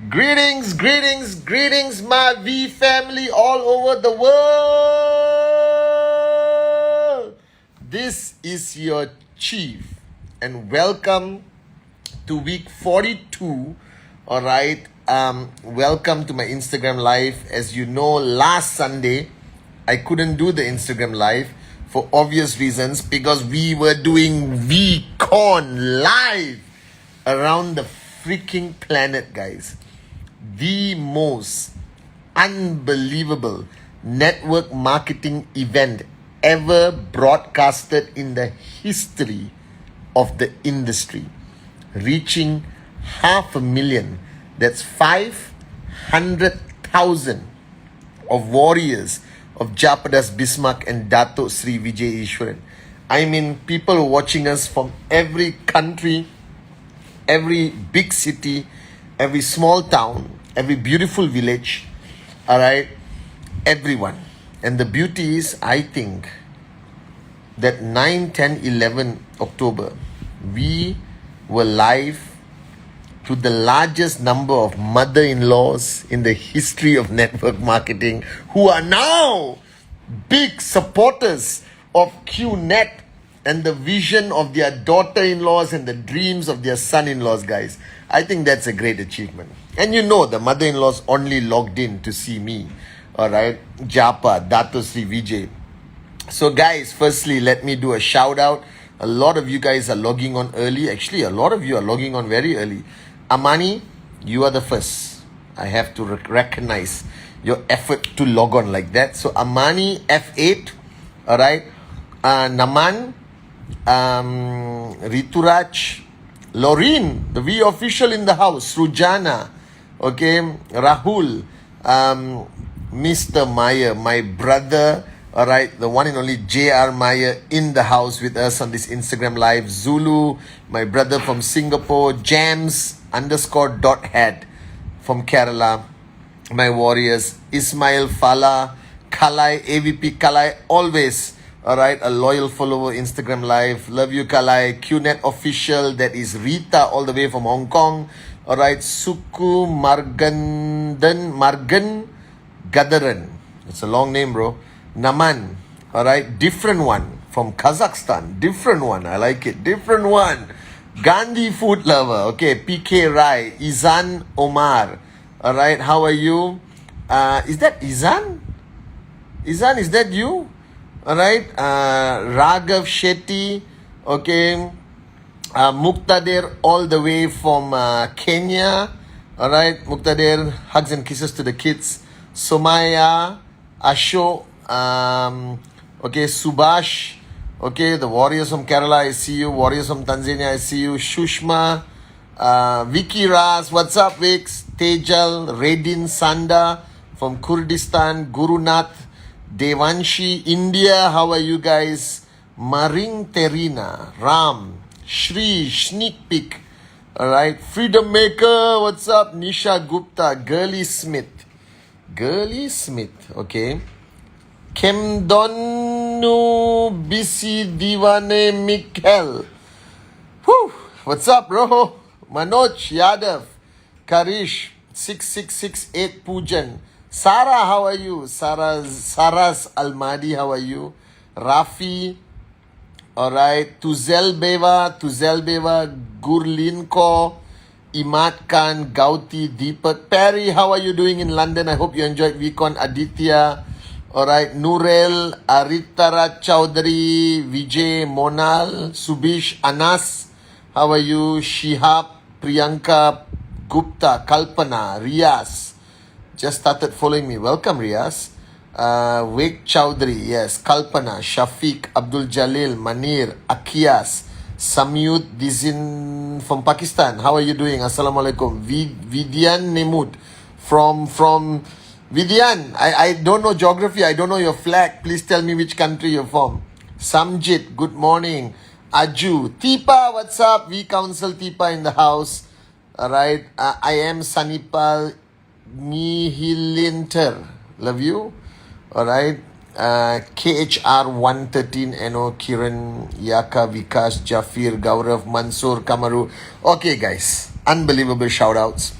Greetings, greetings, greetings, my V family all over the world. This is your chief, and welcome to week 42. All right, welcome to my Instagram live. As you know, last Sunday I couldn't do the Instagram live for obvious reasons because we were doing VCon live around the freaking planet, guys. The most unbelievable network marketing event ever broadcasted in the history of the industry, reaching 500,000. That's 500,000 of warriors of Japadas Bismarck and Dato Sri Vijay Ishwaran. I mean, people watching us from every country, every big city, every small town, every beautiful village, all right, everyone. And the beauty is, I think, that 9, 10, 11 October, we were live to the largest number of mother-in-laws in the history of network marketing who are now big supporters of QNet and the vision of their daughter-in-laws and the dreams of their son-in-laws, guys. I think that's a great achievement. And you know, the mother-in-laws only logged in to see me. All right, Japa, Dato Sri Vijay. So guys, firstly, let me do a shout out. A lot of you guys are logging on early. Actually, a lot of you are logging on very early. Amani, you are the first. I have to recognize your effort to log on like that. So Amani, F8. All right. Naman, Rituraj, Laureen, the V official in the house, Rujana, okay, Rahul, Mr. Meyer, my brother, all right, the one and only J.R. Meyer in the house with us on this Instagram live, Zulu, my brother from Singapore, Jams_.head from Kerala, my warriors, Ismail Fala, Kalai, AVP Kalai, always. Alright, a loyal follower, Instagram live. Love you, Kalai. QNet official, that is Rita, all the way from Hong Kong. Alright, Suku Margan Gadaran. It's a long name, bro. Naman. Alright, different one from Kazakhstan. Different one, I like it. Different one. Gandhi food lover. Okay, PK Rai. Izan Omar. Alright, how are you? Is that Izan? Izan, is that you? Alright, Raghav Shetty, okay, Muqtadir all the way from Kenya, alright, Muqtadir, hugs and kisses to the kids, Somaya, Asho, okay, Subhash, okay, the warriors from Kerala, I see you, warriors from Tanzania, I see you, Shushma, Vicky Ras, what's up Vix, Tejal, Redin Sanda from Kurdistan, Gurunath, Devanshi, India, how are you guys? Maring Terina, Ram, Shri, Sneak Peek, alright, Freedom Maker, what's up? Nisha Gupta, Girly Smith, okay, Kemdonu Bisi Divane Mikkel, whew, what's up, bro? Manoj Yadav, Karish, 6668 Pujan, Sarah, how are you? Saras Almadi, how are you? Rafi, alright. Tuzel Beva, Gurlinko, Imad Khan, Gauti, Deepak. Perry, how are you doing in London? I hope you enjoyed VCon. Aditya, alright. Nurel, Aritara Chowdhury, Vijay, Monal, Subish, Anas, how are you? Shihab, Priyanka, Gupta, Kalpana, Riaz. Just started following me. Welcome, Riaz. Wake Chowdhury, yes. Kalpana, Shafiq, Abdul Jalil, Manir, Akias, Samyut Dizin from Pakistan. How are you doing? Assalamualaikum. Vidyan Nemud from Vidyan. I don't know geography. I don't know your flag. Please tell me which country you're from. Samjit, good morning. Aju. Tipa, what's up? V Council Tipa in the house. Alright. I am Sanipal Nihilinter. Love you. Alright. KHR 113 NO Kiran Yaka Vikas Jafir Gaurav Mansoor Kamaru. Okay guys, unbelievable shout outs.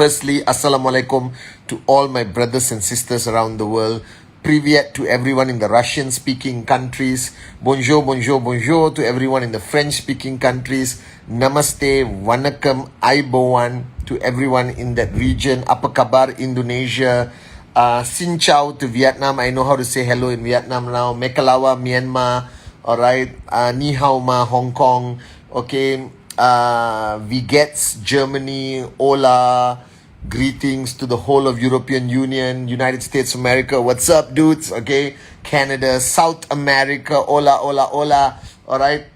Firstly, Assalamualaikum to all my brothers and sisters around the world. Privyet to everyone in the Russian-speaking countries. Bonjour, bonjour, bonjour to everyone in the French-speaking countries. Namaste, Vanakkam, Aibowan to everyone in that region. Apa kabar, Indonesia. Xin chào to Vietnam. I know how to say hello in Vietnam now. Mekalawa, Myanmar. Alright. Ni hao ma, Hong Kong. Okay. Vigets, Germany. Hola. Greetings to the whole of European Union, United States of America. What's up, dudes? Okay. Canada, South America. Hola, hola, hola. Alright.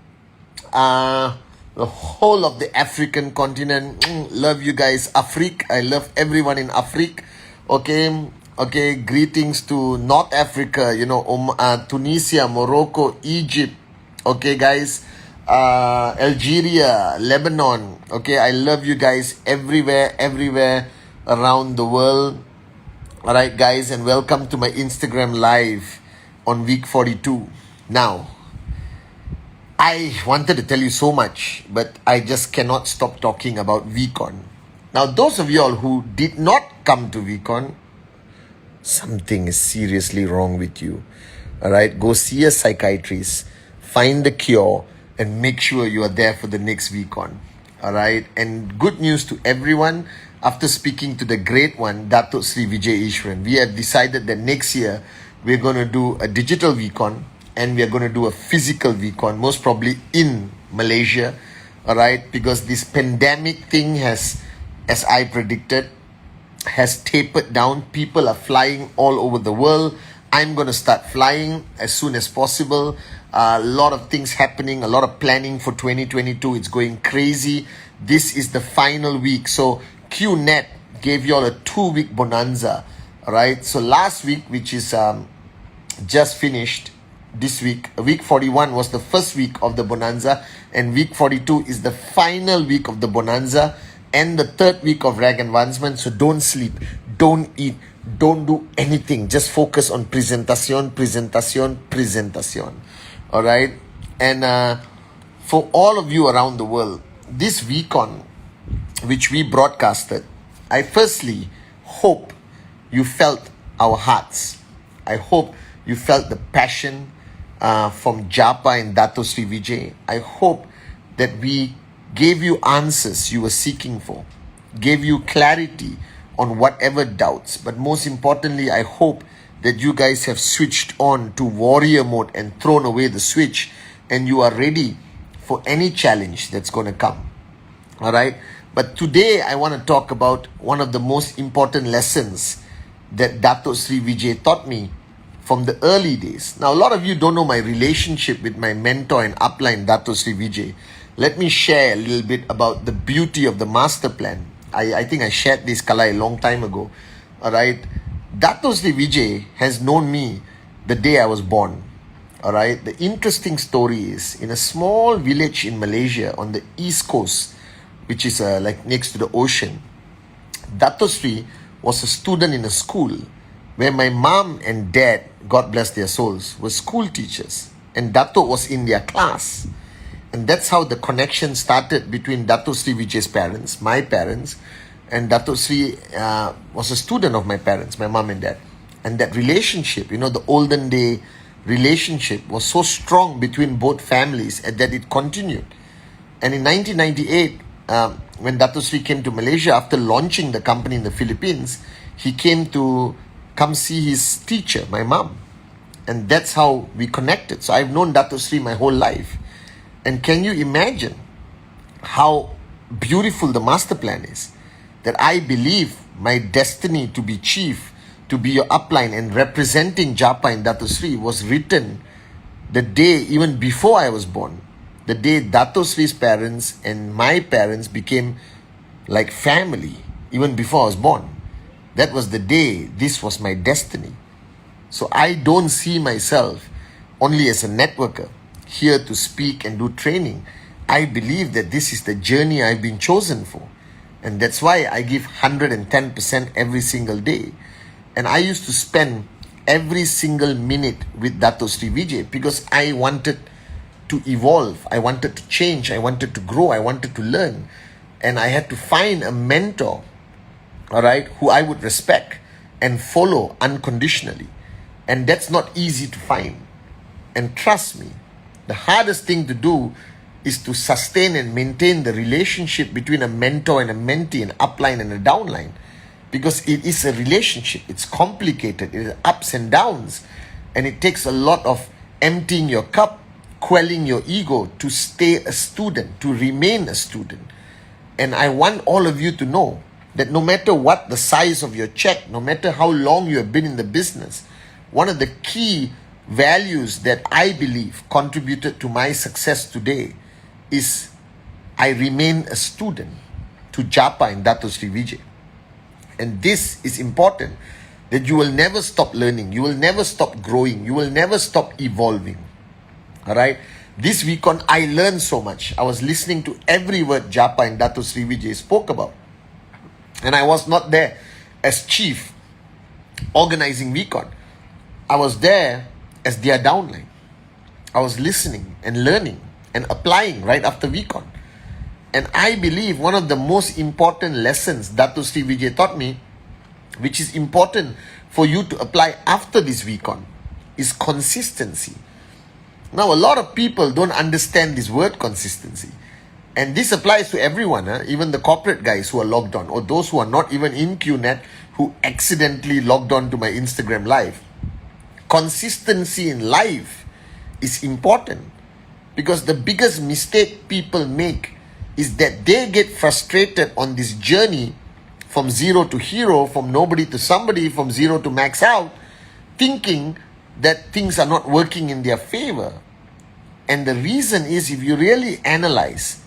The whole of the African continent. Love you guys. Afrique. I love everyone in Afrique. Okay. Okay. Greetings to North Africa. Tunisia, Morocco, Egypt. Okay, guys. Algeria, Lebanon. Okay, I love you guys everywhere around the world. Alright, guys, and welcome to my Instagram live on week 42. Now, I wanted to tell you so much, but I just cannot stop talking about VCon. Now, those of you all who did not come to VCon, something is seriously wrong with you. Alright, go see a psychiatrist, find the cure, and make sure you are there for the next VCon. Alright, and good news to everyone. After speaking to the great one, Datuk Sri Vijay Ishwaran, we have decided that next year we're going to do a digital VCon and we're going to do a physical VCon, most probably in Malaysia. Alright, because this pandemic thing has, as I predicted, has tapered down. People are flying all over the world. I'm going to start flying as soon as possible. A lot of things happening, a lot of planning for 2022. It's going crazy. This is the final week. So QNet gave you all a 2-week bonanza. Alright, so last week, which is just finished, this week, week 41 was the first week of the bonanza, and week 42 is the final week of the bonanza and the third week of rag advancement. So don't sleep, don't eat, don't do anything. Just focus on presentation. Alright, and for all of you around the world, this VCon, which we broadcasted, I firstly hope you felt our hearts. I hope you felt the passion from Japa and Dato Sri Vijay. I hope that we gave you answers you were seeking for, gave you clarity on whatever doubts. But most importantly, I hope that you guys have switched on to warrior mode and thrown away the switch, and you are ready for any challenge that's going to come. Alright, but today I want to talk about one of the most important lessons that Dato Sri Vijay taught me from the early days. Now, a lot of you don't know my relationship with my mentor and upline, Dato Sri Vijay. Let me share a little bit about the beauty of the master plan. I think I shared this Kala a long time ago. Alright, Dato Sri Vijay has known me the day I was born. Alright, the interesting story is, in a small village in Malaysia on the east coast, which is like next to the ocean, Dato Sri was a student in a school where my mom and dad, God bless their souls, were school teachers, and Dato was in their class. And that's how the connection started between Dato Sri Vijay's parents, my parents, and Dato Sri was a student of my parents, my mom and dad. And that relationship, the olden day relationship, was so strong between both families and that it continued. And in 1998, when Dato Sri came to Malaysia after launching the company in the Philippines, he came to come see his teacher, my mom. And that's how we connected. So I've known Dato Sri my whole life. And can you imagine how beautiful the master plan is? That I believe my destiny to be chief, to be your upline and representing Japa and Dato Sri was written the day even before I was born. The day Dato Sri's parents and my parents became like family, even before I was born. That was the day this was my destiny. So I don't see myself only as a networker, here to speak and do training. I believe that this is the journey I've been chosen for. And that's why I give 110% every single day. And I used to spend every single minute with Dato Sri Vijay because I wanted to evolve. I wanted to change. I wanted to grow. I wanted to learn. And I had to find a mentor all right, who I would respect and follow unconditionally. And that's not easy to find. And trust me, the hardest thing to do is to sustain and maintain the relationship between a mentor and a mentee, an upline and a downline. Because it is a relationship. It's complicated. It is ups and downs. And it takes a lot of emptying your cup, quelling your ego to stay a student, to remain a student. And I want all of you to know that no matter what the size of your check, no matter how long you have been in the business, one of the key values that I believe contributed to my success today is I remain a student to Japa and Dato Sri Vijay. And this is important, that you will never stop learning, you will never stop growing, you will never stop evolving. All right. This weekend, I learned so much. I was listening to every word Japa and Dato Sri Vijay spoke about. And I was not there as chief organizing weekend. I was there as their downline. I was listening and learning and applying right after weekend. And I believe one of the most important lessons Dato Sri Vijay taught me, which is important for you to apply after this weekend, is consistency. Now, a lot of people don't understand this word consistency. And this applies to everyone, even the corporate guys who are logged on, or those who are not even in QNet, who accidentally logged on to my Instagram live. Consistency in life is important, because the biggest mistake people make is that they get frustrated on this journey from zero to hero, from nobody to somebody, from zero to max out, thinking that things are not working in their favor. And the reason is, if you really analyze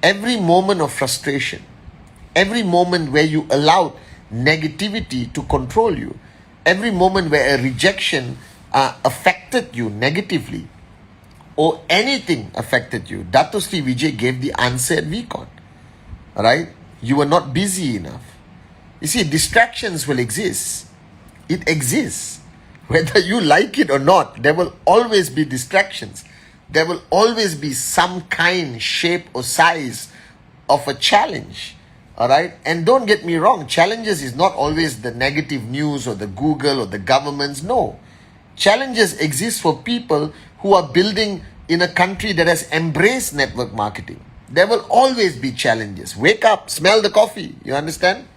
every moment of frustration, every moment where you allowed negativity to control you, every moment where a rejection affected you negatively, or anything affected you, Dato Sri Vijay gave the answer at VCon. Alright? You were not busy enough. You see, distractions will exist. It exists. Whether you like it or not, there will always be distractions. There will always be some kind, shape or size of a challenge. Alright? And don't get me wrong, challenges is not always the negative news or the Google or the governments. No. Challenges exist for people who are building in a country that has embraced network marketing. There will always be challenges. Wake up, smell the coffee. You understand?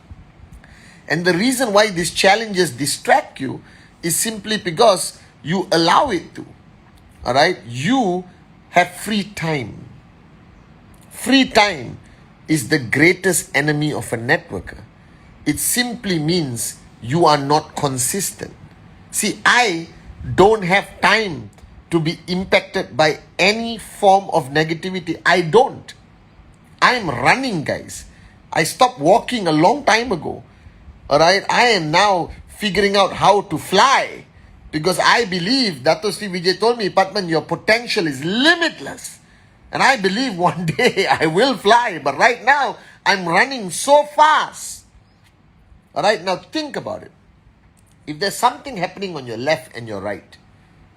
And the reason why these challenges distract you is simply because you allow it to. Alright? You have free time. Free time is the greatest enemy of a networker. It simply means you are not consistent. See, I don't have time to be impacted by any form of negativity. I don't. I'm running, guys. I stopped walking a long time ago. Alright, I am now figuring out how to fly, because I believe, Dato Sri Vijay told me, Pathman, your potential is limitless. And I believe one day I will fly, but right now I'm running so fast. Alright, now think about it. If there's something happening on your left and your right,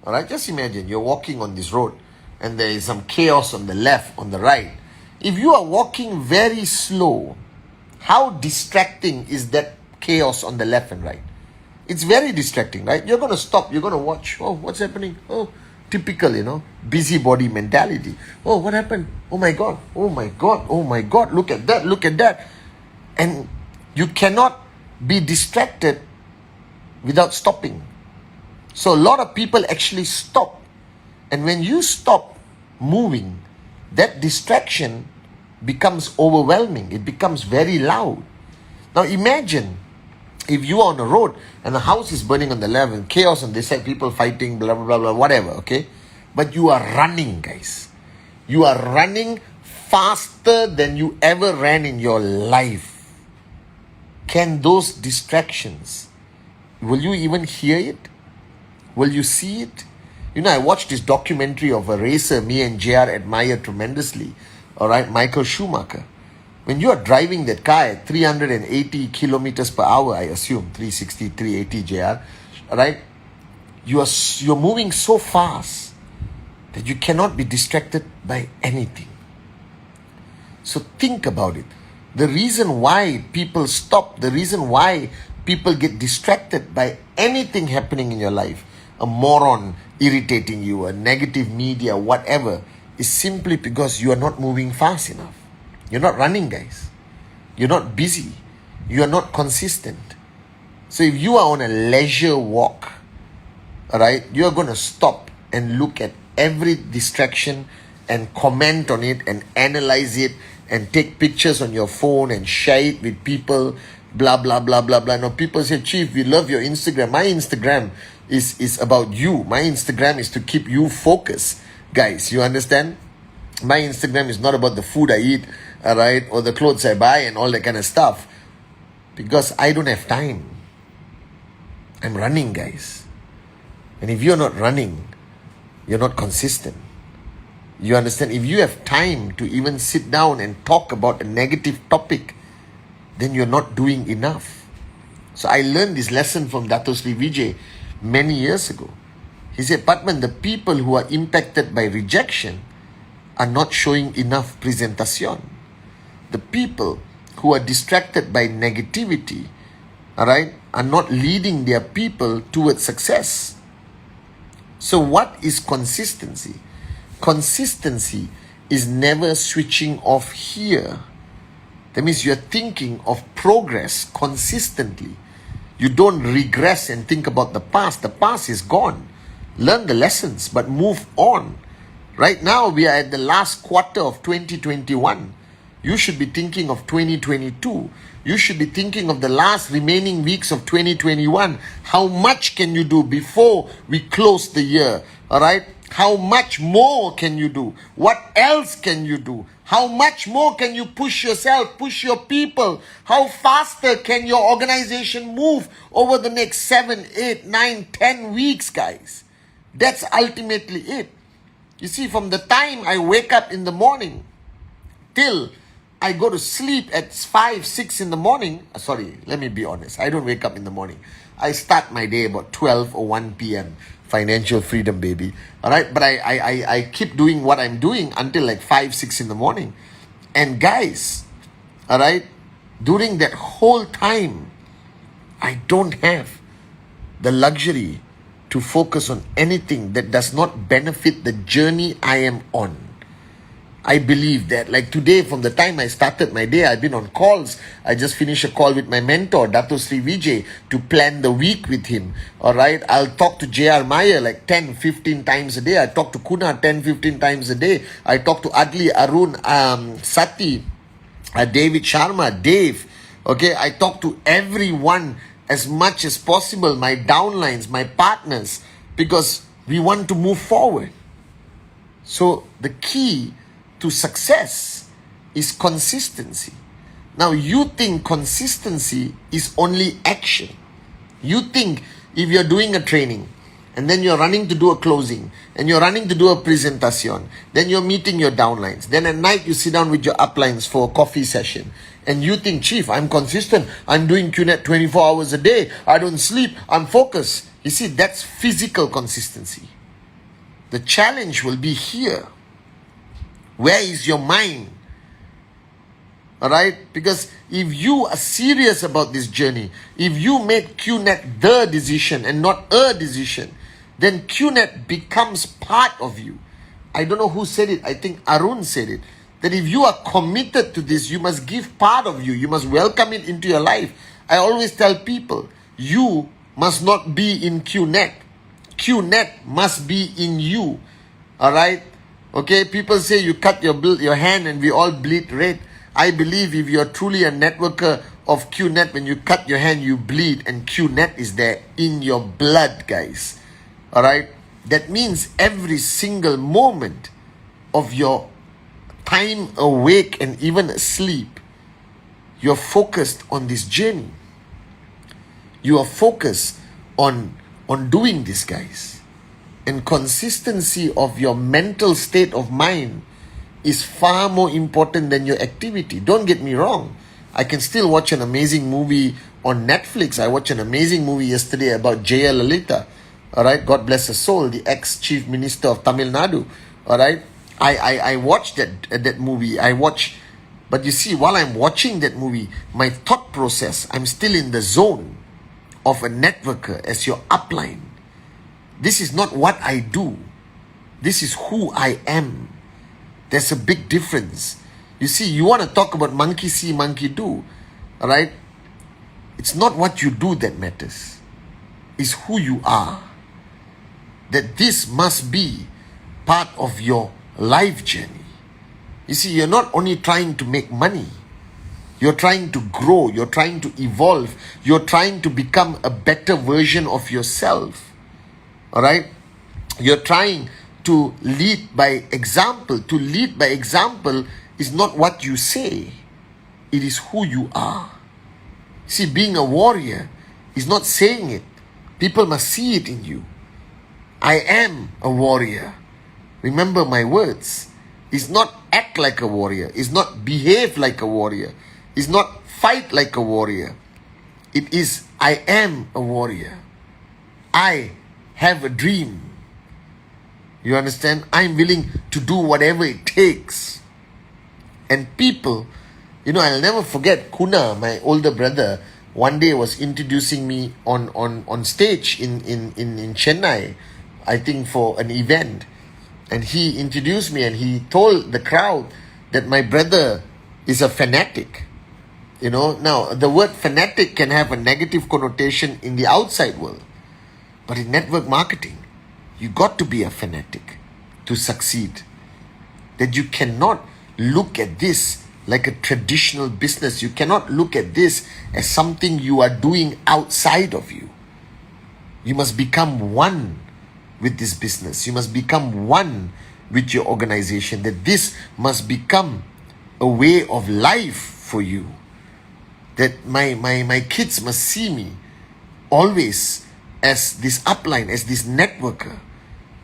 alright, just imagine you're walking on this road and there is some chaos on the left, on the right. If you are walking very slow, how distracting is that chaos on the left and right? It's very distracting, right? You're going to stop, you're going to watch. Oh, what's happening? Oh, typical, busybody mentality. Oh, what happened? Oh my God, oh my God, oh my God, look at that, look at that. And you cannot be distracted without stopping. So a lot of people actually stop. And when you stop moving, that distraction becomes overwhelming. It becomes very loud. Now imagine if you are on a road and a house is burning on the left and chaos on this side, people fighting, blah, blah, blah, blah, whatever, okay? But you are running, guys. You are running faster than you ever ran in your life. Can those distractions, will you even hear it? Will you see it? I watched this documentary of a racer me and JR admire tremendously. Alright, Michael Schumacher. When you are driving that car at 380 kilometers per hour, I assume, 360, 380 JR, alright, you're moving so fast that you cannot be distracted by anything. So think about it. The reason why people stop, the reason why people get distracted by anything happening in your life, a moron irritating you, a negative media, whatever, is simply because you are not moving fast enough. You're not running, guys. You're not busy. You are not consistent. So if you are on a leisure walk, all right, you are going to stop and look at every distraction and comment on it and analyze it and take pictures on your phone and share it with people, blah, blah, blah, blah, blah. Now people say, Chief, we love your Instagram. My Instagram is about you. My Instagram is to keep you focused. Guys, you understand? My Instagram is not about the food I eat, all right, or the clothes I buy and all that kind of stuff. Because I don't have time. I'm running, guys. And if you're not running, you're not consistent. You understand? If you have time to even sit down and talk about a negative topic, then you're not doing enough. So I learned this lesson from Dato Sri Vijay many years ago. He said, Pathman, the people who are impacted by rejection are not showing enough presentation. The people who are distracted by negativity, all right, are not leading their people towards success. So what is consistency? Consistency is never switching off here. That means you're thinking of progress consistently. You don't regress and think about the past. The past is gone. Learn the lessons, but move on. Right now, we are at the last quarter of 2021. You should be thinking of 2022. You should be thinking of the last remaining weeks of 2021. How much can you do before we close the year? All right? How much more can you do? What else can you do? How much more can you push yourself, push your people? How faster can your organization move over the next 7, 8, 9, 10 weeks, guys? That's ultimately it. You see, from the time I wake up in the morning till I go to sleep at 5, 6 in the morning. Sorry, let me be honest. I don't wake up in the morning. I start my day about 12 or 1 p.m. Financial freedom, baby. All right. But I keep doing what I'm doing until like 5, 6 in the morning. And guys, all right, during that whole time, I don't have the luxury to focus on anything that does not benefit the journey I am on. I believe that, like today, from the time I started my day, I've been on calls. I just finished a call with my mentor, Dato Sri Vijay, to plan the week with him. All right. I'll talk to J.R. Meyer like 10, 15 times a day. I talk to Kuna 10, 15 times a day. I talk to Adli, Arun, Sati, David Sharma, Dave. Okay. I talk to everyone as much as possible, my downlines, my partners, because we want to move forward. So the key to success is consistency. Now you think consistency is only action. You think if you're doing a training and then you're running to do a closing and you're running to do a presentation, then you're meeting your downlines, then at night you sit down with your uplines for a coffee session and you think, Chief, I'm consistent, I'm doing QNet 24 hours a day, I don't sleep, I'm focused. You see, that's physical consistency. The challenge will be here. Where is your mind? All right? Because if you are serious about this journey, if you make QNet the decision and not a decision, then QNet becomes part of you. I don't know who said it. I think Arun said it. That if you are committed to this, you must give part of you. You must welcome it into your life. I always tell people, you must not be in QNet. QNet must be in you. All right? Okay, people say you cut your hand and we all bleed red. I believe if you're truly a networker of QNet, when you cut your hand, you bleed, and QNet is there in your blood, guys. All right? That means every single moment of your time awake and even asleep, you're focused on this journey. You are focused on doing this, guys. And consistency of your mental state of mind is far more important than your activity. Don't get me wrong. I can still watch an amazing movie on Netflix. I watched an amazing movie yesterday about Jaya Lalitha. All right. God bless her soul. The ex-chief minister of Tamil Nadu. All right. I watched that movie. I watched But you see, while I'm watching that movie, my thought process, I'm still in the zone of a networker as your upline. This is not what I do. This is who I am. There's a big difference. You see, you want to talk about monkey see, monkey do, all right? It's not what you do that matters. It's who you are. That this must be part of your life journey. You see, you're not only trying to make money. You're trying to grow. You're trying to evolve. You're trying to become a better version of yourself. All right? You're trying to lead by example. To lead by example is not what you say. It is who you are. See, being a warrior is not saying it. People must see it in you. I am a warrior. Remember my words. It's not act like a warrior. It's not behave like a warrior. It's not fight like a warrior. It is I am a warrior. I have a dream. You understand? I'm willing to do whatever it takes. And people, I'll never forget Kuna, my older brother, one day was introducing me on stage in Chennai, I think for an event. And he introduced me and he told the crowd that my brother is a fanatic. Now the word fanatic can have a negative connotation in the outside world. But in network marketing, you got to be a fanatic to succeed. That you cannot look at this like a traditional business. You cannot look at this as something you are doing outside of you. You must become one with this business. You must become one with your organization. That this must become a way of life for you. That my kids must see me always as this upline, as this networker.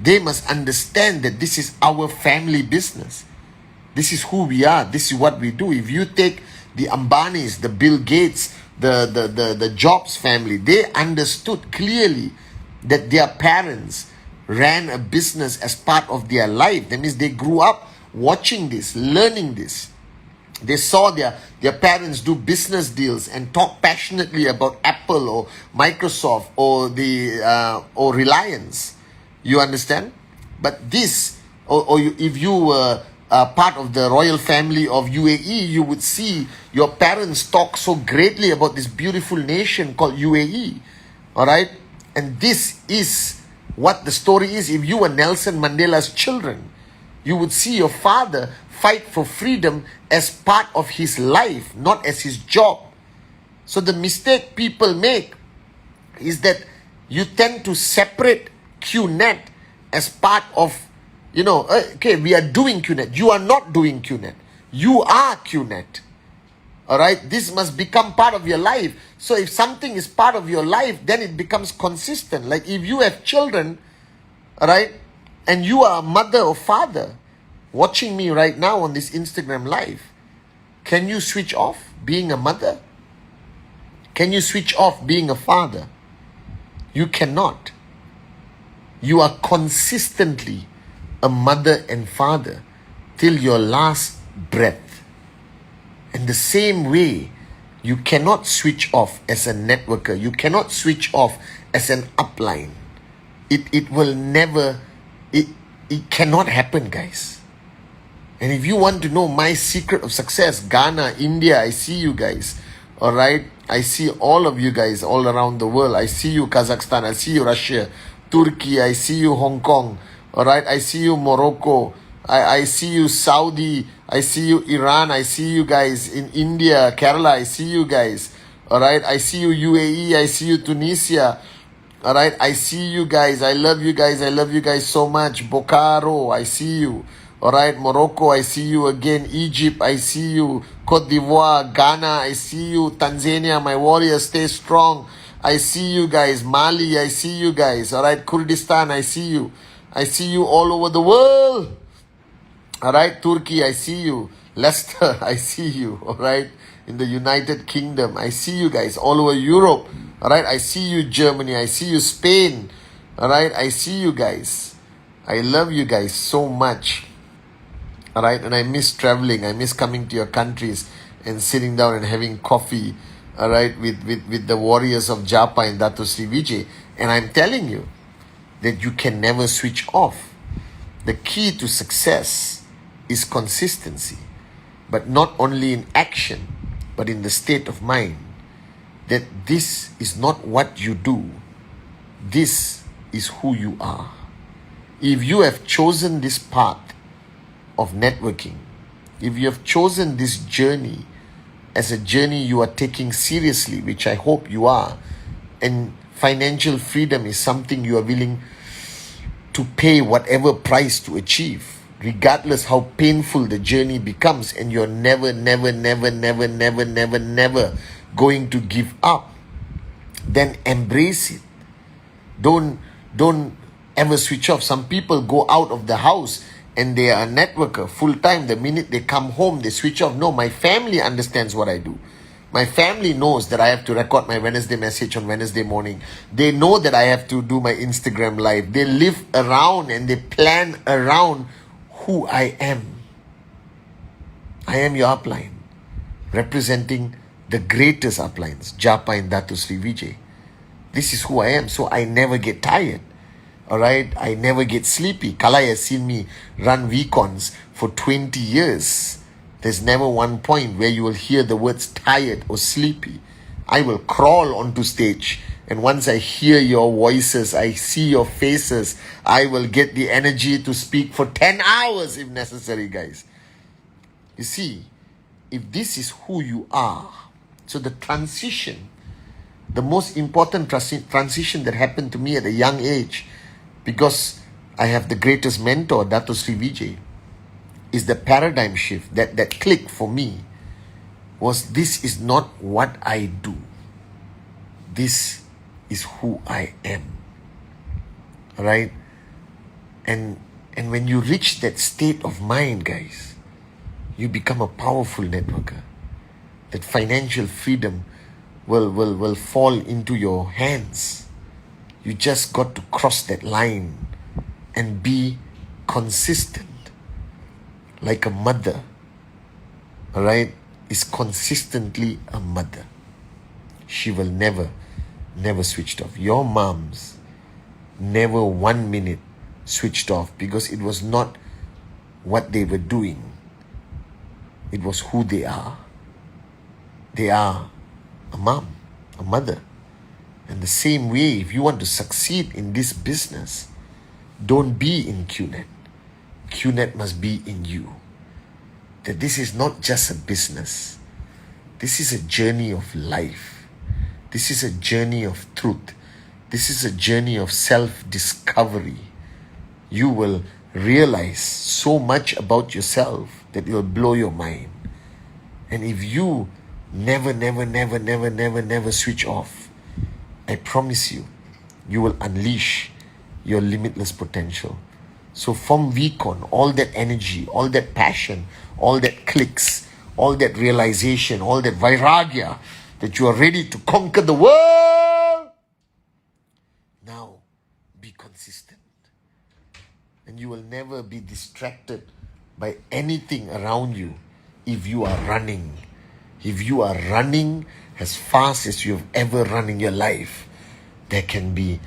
They must understand that this is our family business. This is who we are. This is what we do. If you take the Ambanis, the Bill Gates, the Jobs family, they understood clearly that their parents ran a business as part of their life. That means they grew up watching this, learning this. They saw their parents do business deals and talk passionately about Apple or Microsoft or or Reliance. You understand? But this, if you were part of the royal family of UAE, you would see your parents talk so greatly about this beautiful nation called UAE. All right? And this is what the story is. If you were Nelson Mandela's children, you would see your father fight for freedom as part of his life, not as his job. So the mistake people make is that you tend to separate QNet as part of, okay, we are doing QNet. You are not doing QNet. You are QNet. All right? This must become part of your life. So if something is part of your life, then it becomes consistent. Like if you have children, all right, and you are a mother or father watching me right now on this Instagram live, can you switch off being a mother? Can you switch off being a father? You cannot. You are consistently a mother and father till your last breath. In the same way, you cannot switch off as a networker. You cannot switch off as an upline. It will never, it cannot happen, guys. And if you want to know my secret of success, Ghana, India, I see you guys. All right? I see all of you guys all around the world. I see you Kazakhstan. I see you Russia, Turkey. I see you Hong Kong. All right? I see you Morocco. I see you Saudi. I see you Iran. I see you guys in India, Kerala. I see you guys. All right? I see you UAE. I see you Tunisia. All right? I see you guys. I love you guys. I love you guys so much. Bokaro. I see you. All right, Morocco, I see you again. Egypt, I see you. Cote d'Ivoire, Ghana, I see you. Tanzania, my warriors, stay strong. I see you guys. Mali, I see you guys. All right, Kurdistan, I see you. I see you all over the world. All right, Turkey, I see you. Leicester, I see you. All right, in the United Kingdom, I see you guys. All over Europe, all right, I see you. Germany, I see you. Spain, all right, I see you guys. I love you guys so much. All right, and I miss traveling. I miss coming to your countries and sitting down and having coffee. All right, with the warriors of Japa and Datu Sri Vijay. And I'm telling you that you can never switch off. The key to success is consistency, but not only in action, but in the state of mind. That this is not what you do, this is who you are. If you have chosen this path of networking, if you have chosen this journey as a journey you are taking seriously, which I hope you are, and financial freedom is something you are willing to pay whatever price to achieve, regardless how painful the journey becomes, and you're never going to give up, then embrace it. Don't ever switch off. Some people go out of the house and they are a networker full time. The minute they come home, they switch off. No, my family understands what I do. My family knows that I have to record my Wednesday message on Wednesday morning. They know that I have to do my Instagram live. They live around and they plan around who I am. I am your upline, representing the greatest uplines, Japa and Datu Sri Vijay. This is who I am, so I never get tired. All right, I never get sleepy. Kalai has seen me run VCons for 20 years. There's never one point where you will hear the words tired or sleepy. I will crawl onto stage, and once I hear your voices, I see your faces, I will get the energy to speak for 10 hours if necessary, guys. You see, if this is who you are, so the transition, the most important transition that happened to me at a young age, because I have the greatest mentor, Datu Sri Vijay, is the paradigm shift that clicked for me was, this is not what I do. This is who I am. All right? And when you reach that state of mind, guys, you become a powerful networker. That financial freedom will fall into your hands. You just got to cross that line and be consistent. Like a mother, all right, is consistently a mother. She will never switch off. Your moms never 1 minute switched off, because it was not what they were doing. It was who they are. They are a mom, a mother. And the same way, if you want to succeed in this business, don't be in QNet. QNet must be in you. That this is not just a business. This is a journey of life. This is a journey of truth. This is a journey of self-discovery. You will realize so much about yourself that it will blow your mind. And if you never switch off, I promise you, you will unleash your limitless potential. So from VCon, all that energy, all that passion, all that clicks, all that realization, all that vairagya, that you are ready to conquer the world. Now, be consistent. And you will never be distracted by anything around you if you are running. If you are running as fast as you have ever run in your life, there can be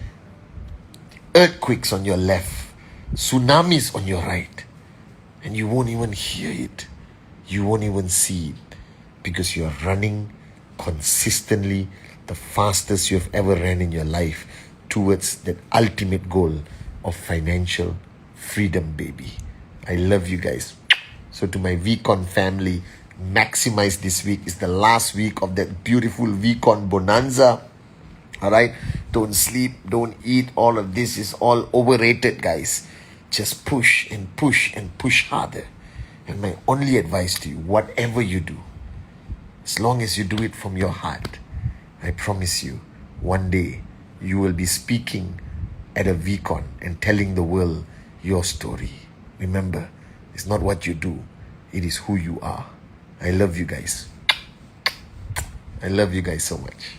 earthquakes on your left, tsunamis on your right, and you won't even hear it. You won't even see it, because you are running consistently the fastest you have ever ran in your life towards that ultimate goal of financial freedom, baby. I love you guys. So to my VCon family, maximize this week. It's the last week of that beautiful VCon bonanza. All right, don't sleep, don't eat. All of this is all overrated, guys. Just push and push and push harder. And my only advice to you, whatever you do, as long as you do it from your heart, I promise you, one day you will be speaking at a VCon and telling the world your story. Remember, it's not what you do, it is who you are. I love you guys. I love you guys so much.